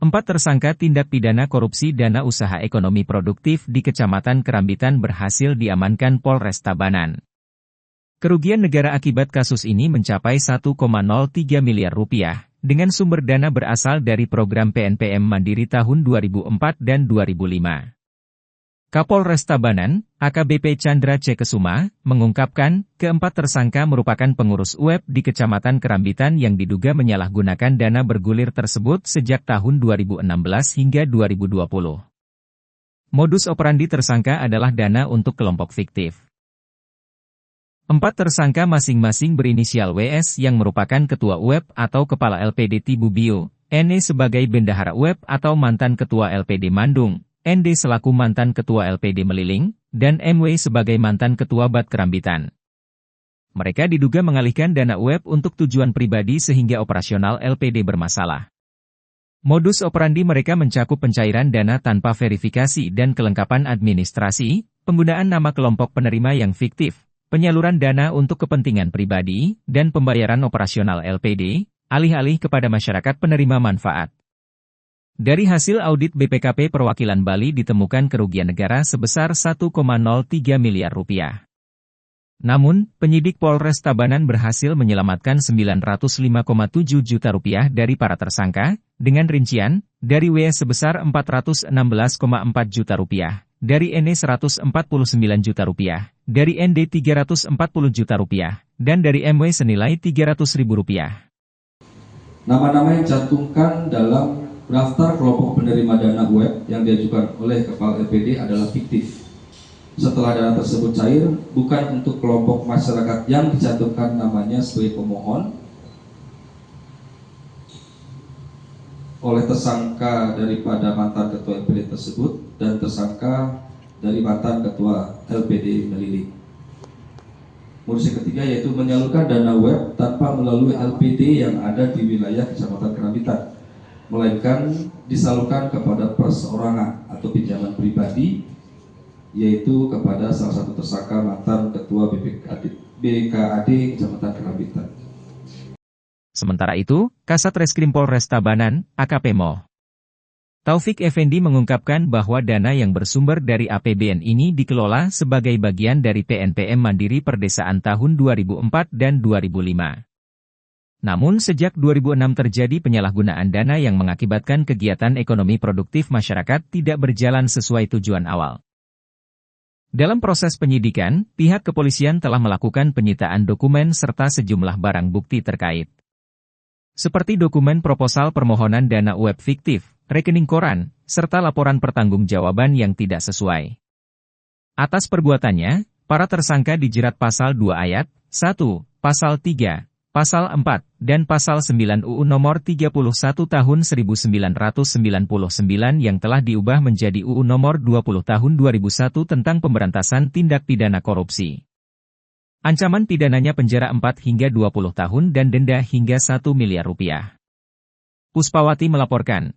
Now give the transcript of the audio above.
4 tersangka tindak pidana korupsi dana usaha ekonomi produktif di Kecamatan Kerambitan berhasil diamankan Polres Tabanan. Kerugian negara akibat kasus ini mencapai 1,03 miliar rupiah, dengan sumber dana berasal dari program PNPM Mandiri tahun 2004 dan 2005. Kapolres Tabanan, AKBP Chandra C. Kesuma, mengungkapkan, keempat tersangka merupakan pengurus UEP di Kecamatan Kerambitan yang diduga menyalahgunakan dana bergulir tersebut sejak tahun 2016 hingga 2020. Modus operandi tersangka adalah dana untuk kelompok fiktif. 4 tersangka masing-masing berinisial WS yang merupakan Ketua UEP atau Kepala LPD Tibubio, NE sebagai Bendahara UEP atau mantan Ketua LPD Mandung, ND selaku mantan Ketua LPD Meliling, dan MW sebagai mantan Ketua BAT Kerambitan. Mereka diduga mengalihkan dana UEP untuk tujuan pribadi sehingga operasional LPD bermasalah. Modus operandi mereka mencakup pencairan dana tanpa verifikasi dan kelengkapan administrasi, penggunaan nama kelompok penerima yang fiktif, penyaluran dana untuk kepentingan pribadi, dan pembayaran operasional LPD, alih-alih kepada masyarakat penerima manfaat. Dari hasil audit BPKP Perwakilan Bali ditemukan kerugian negara sebesar 1,03 miliar rupiah. Namun, penyidik Polres Tabanan berhasil menyelamatkan 905,7 juta rupiah dari para tersangka, dengan rincian, dari W sebesar 416,4 juta rupiah, dari NE 149 juta rupiah, dari ND 340 juta rupiah, dan dari MW senilai 300.000 rupiah. Nama-nama yang cantumkan dalam daftar kelompok penerima dana UEP yang diajukan oleh Kepala LPD adalah fiktif. Setelah dana tersebut cair, bukan untuk kelompok masyarakat yang dicantumkan namanya sebagai pemohon oleh tersangka daripada mantan Ketua LPD tersebut dan tersangka dari mantan Ketua LPD Meliling. Modus yang ketiga yaitu menyalurkan dana UEP tanpa melalui LPD yang ada di wilayah Kecamatan Kerambitan, melainkan disalurkan kepada perseorangan atau pinjaman pribadi, yaitu kepada salah satu tersangka mantan Ketua BKAD Kecamatan Kerambitan. Sementara itu, Kasat Reskrim Polres Tabanan, AKP Mo. Taufik Effendi mengungkapkan bahwa dana yang bersumber dari APBN ini dikelola sebagai bagian dari PNPM Mandiri Perdesaan tahun 2004 dan 2005. Namun sejak 2006 terjadi penyalahgunaan dana yang mengakibatkan kegiatan ekonomi produktif masyarakat tidak berjalan sesuai tujuan awal. Dalam proses penyidikan, pihak kepolisian telah melakukan penyitaan dokumen serta sejumlah barang bukti terkait. Seperti dokumen proposal permohonan dana UEP fiktif, rekening koran, serta laporan pertanggungjawaban yang tidak sesuai. Atas perbuatannya, para tersangka dijerat pasal 2 ayat 1, pasal 3, Pasal 4, dan Pasal 9 UU Nomor 31 Tahun 1999 yang telah diubah menjadi UU Nomor 20 Tahun 2001 tentang pemberantasan tindak pidana korupsi. Ancaman pidananya penjara 4 hingga 20 tahun dan denda hingga 1 miliar rupiah. Puspawati melaporkan.